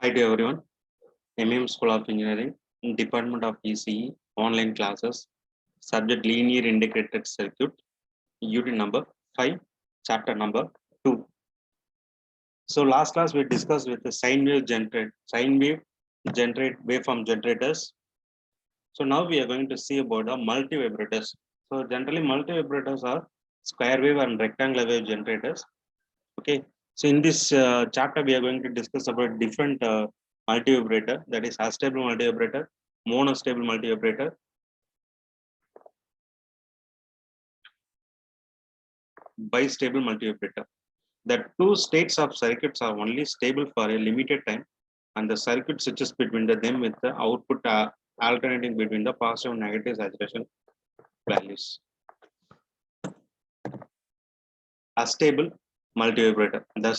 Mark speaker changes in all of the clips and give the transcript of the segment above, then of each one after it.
Speaker 1: Hi to everyone. MM School of Engineering, Department of ECE, online classes, subject linear integrated circuit, unit number 5, chapter number 2. So last class we discussed with the sine wave generate waveform generators. So now we are going to see about the multivibrators. So generally multivibrators are square wave and rectangular wave generators. Okay. So in this chapter, we are going to discuss about different multivibrator, that is astable multivibrator, monostable multivibrator, bistable multivibrator. The two states of circuits are only stable for a limited time, and the circuit switches between them with the output alternating between the positive and negative saturation values. Astable multivibrator. The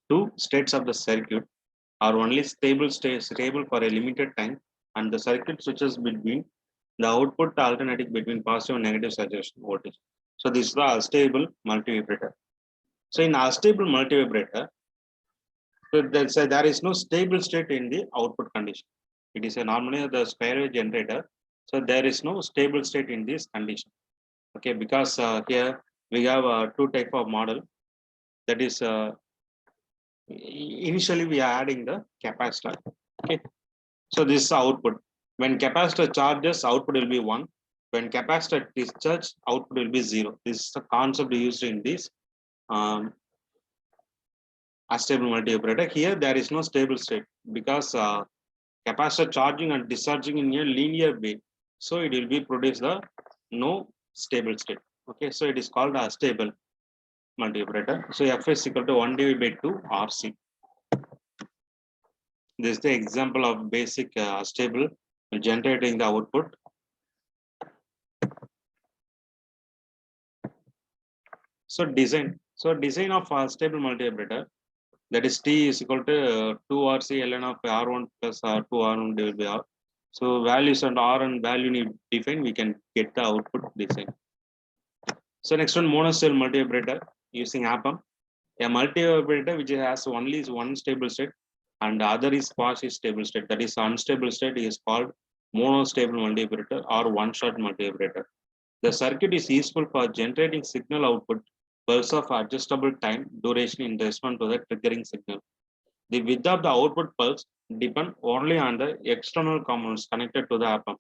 Speaker 1: two states of the circuit are only stable for a limited time, and the circuit switches between the output alternating between positive and negative saturation voltage. So this is the astable multivibrator. So in astable multivibrator, there is no stable state in the output condition. It is a normally the square wave generator. So there is no stable state in this condition. Okay, because here we have two type of model. That is initially we are adding the capacitor. Okay, so this is the output. When capacitor charges, output will be 1. When capacitor discharges, output will be 0. This is the concept used in this um, astable multivibrator. Here there is no stable state because capacitor charging and discharging in a linear way. So it will be produce the no stable state. Okay, so it is called a stable multivibrator. So F is equal to 1 divided by 2 RC. This is the example of basic stable generating the output. So design of a stable multivibrator, that is T is equal to 2 RC ln of R1 plus R2 R1 divided by R. So values and R and value need defined, we can get the output design. So next one, monostable multivibrator using APAM. A multivibrator which has only one stable state and the other is quasi stable state. That is unstable state is called monostable multivibrator or one-shot multivibrator. The circuit is useful for generating signal output pulse of adjustable time duration in response to the triggering signal. The width of the output pulse depends only on the external components connected to the APAM.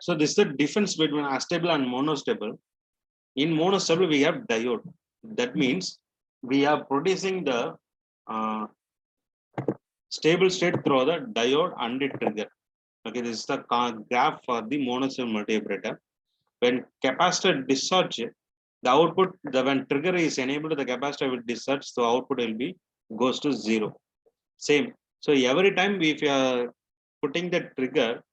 Speaker 1: So this is the difference between astable and monostable. In monostable, we have diode. That means we are producing the uh, stable state through the diode and the trigger. Okay, this is the graph for the monostable multivibrator. When capacitor discharge, the output, when trigger is enabled, the capacitor will discharge, so output will be goes to 0. Same. So every time if you are putting the trigger,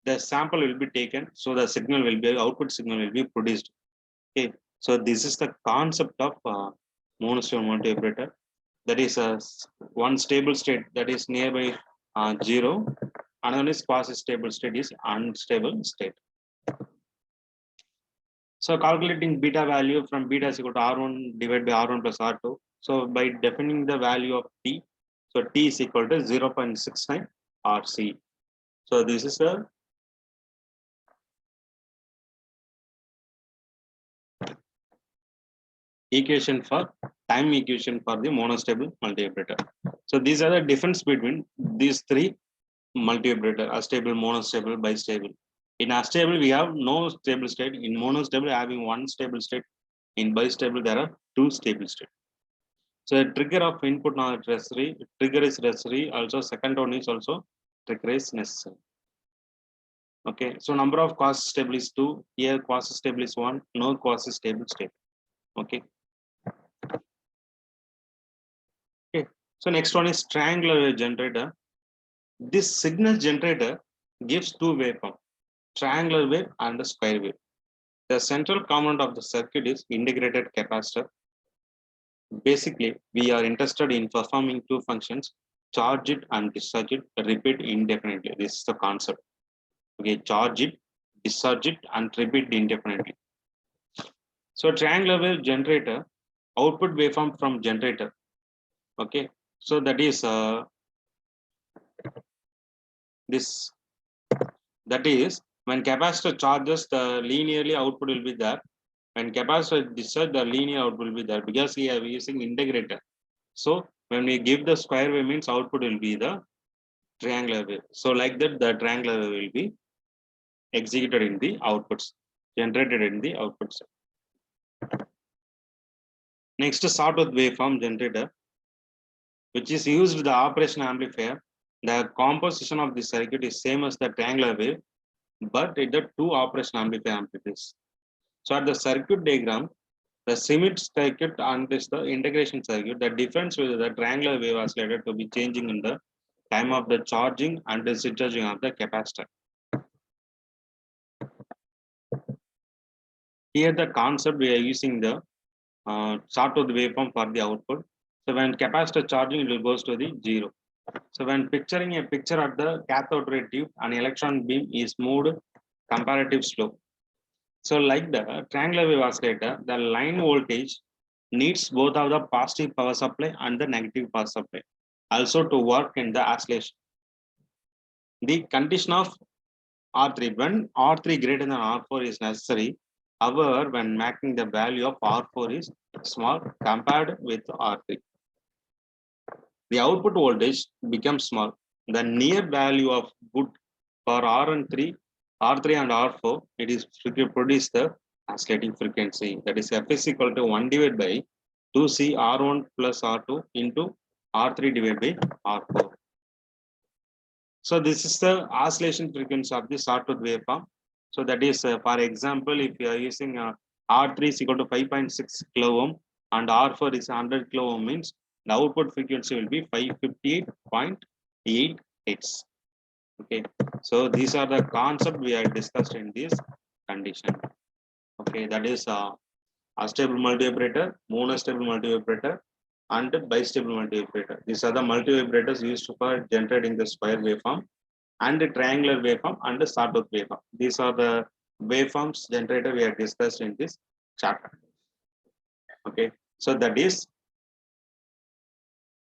Speaker 1: the sample will be taken, so the signal will be output signal will be produced. Okay, so this is the concept of monostable multivibrator. That is one stable state that is nearby 0. Another is quasi stable state is unstable state. So calculating beta value from beta is equal to R1 divided by R1 plus R2. So by defining the value of T, so T is equal to 0.69 RC. So this is the equation for time equation for the monostable multivibrator. So these are the difference between these three multivibrator: astable, monostable, bistable. In astable, we have no stable state. In monostable, having one stable state. In bistable, there are two stable states. So a trigger of input not necessary. Trigger is necessary. Also, second one is also trigger is necessary. Okay. So number of quasi stable is 2. Here quasi stable is 1. No quasi stable state. Okay. Okay. So next one is triangular wave generator. This signal generator gives two waveforms: triangular wave and the square wave. The central component of the circuit is integrated capacitor. Basically, we are interested in performing two functions: charge it and discharge it, repeat indefinitely. This is the concept. Okay, charge it, discharge it, and repeat indefinitely. So triangular wave generator, output waveform from generator. Okay, So that is this. That is when capacitor charges, the linearly output will be there. When capacitor discharge, the linear output will be there because we are using integrator. So when we give the square wave means output will be the triangular wave. So like that, the triangular wave will be executed in the outputs, generated in the outputs. Next, sawtooth waveform generator, which is used the operation amplifier. The composition of the circuit is same as the triangular wave, but it the two operation amplifier amplifiers. So at the circuit diagram, the Schmitt circuit and this the integration circuit, the difference with the triangular wave oscillator to be changing in the time of the charging and the discharging of the capacitor. Here the concept we are using the sawtooth waveform for the output. So when capacitor charging, it will goes to the 0. So when picturing a picture at the cathode ray tube, an electron beam is moved comparative slow. So like the triangular wave oscillator, the line voltage needs both of the positive power supply and the negative power supply also to work in the oscillation. The condition of R3, when R3 greater than R4 is necessary. However, when making the value of R4 is small compared with R3, the output voltage becomes small. The near value of good for R3 and R4, it is produce the oscillating frequency. That is F is equal to 1 divided by 2C R1 plus R2 into R3 divided by R4. So this is the oscillation frequency of the sawtooth waveform. So that is, for example, if you are using R3 is equal to 5.6 kilo ohm and R4 is 100 kilo ohm, means the output frequency will be 558.8 Hz. Okay, so these are the concept we are discussed in this condition. Okay, that is astable multivibrator, monostable multivibrator, and bistable multivibrator. These are the multivibrators used for generating the square waveform and the triangular waveform and the sawtooth waveform. These are the waveforms generator we have discussed in this chapter. Okay, so that is,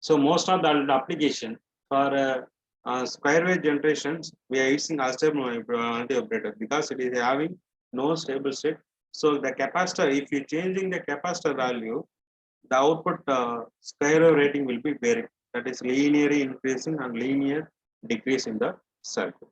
Speaker 1: so most of the application for square wave generations, we are using astable multivibrator because it is having no stable state. So the capacitor, if you changing the capacitor value, the output square wave rating will be varying. That is linearly increasing and linear decrease in the circuit.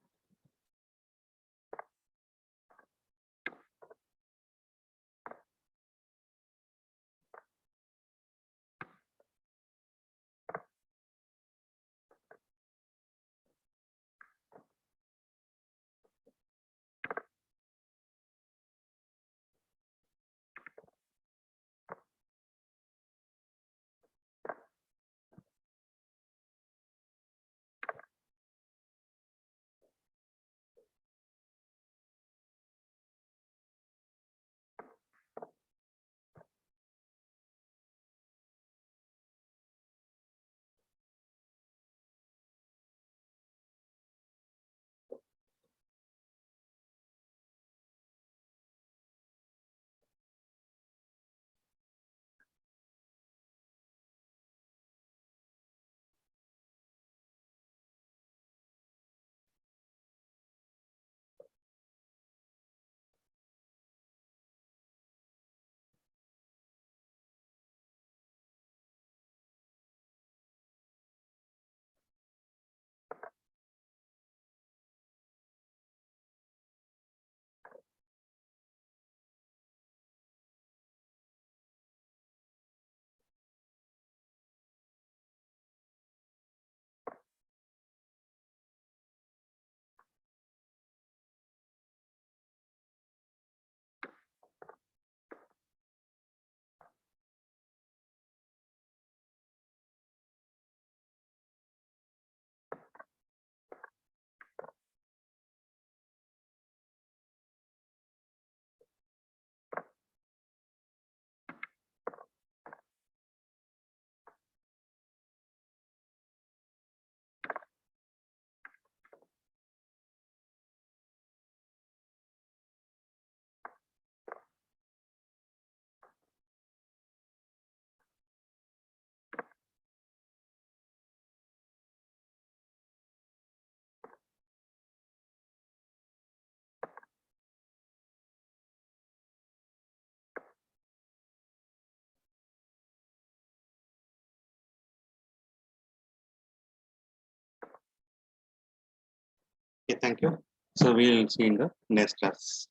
Speaker 1: Okay, thank you. So we'll see in the next class.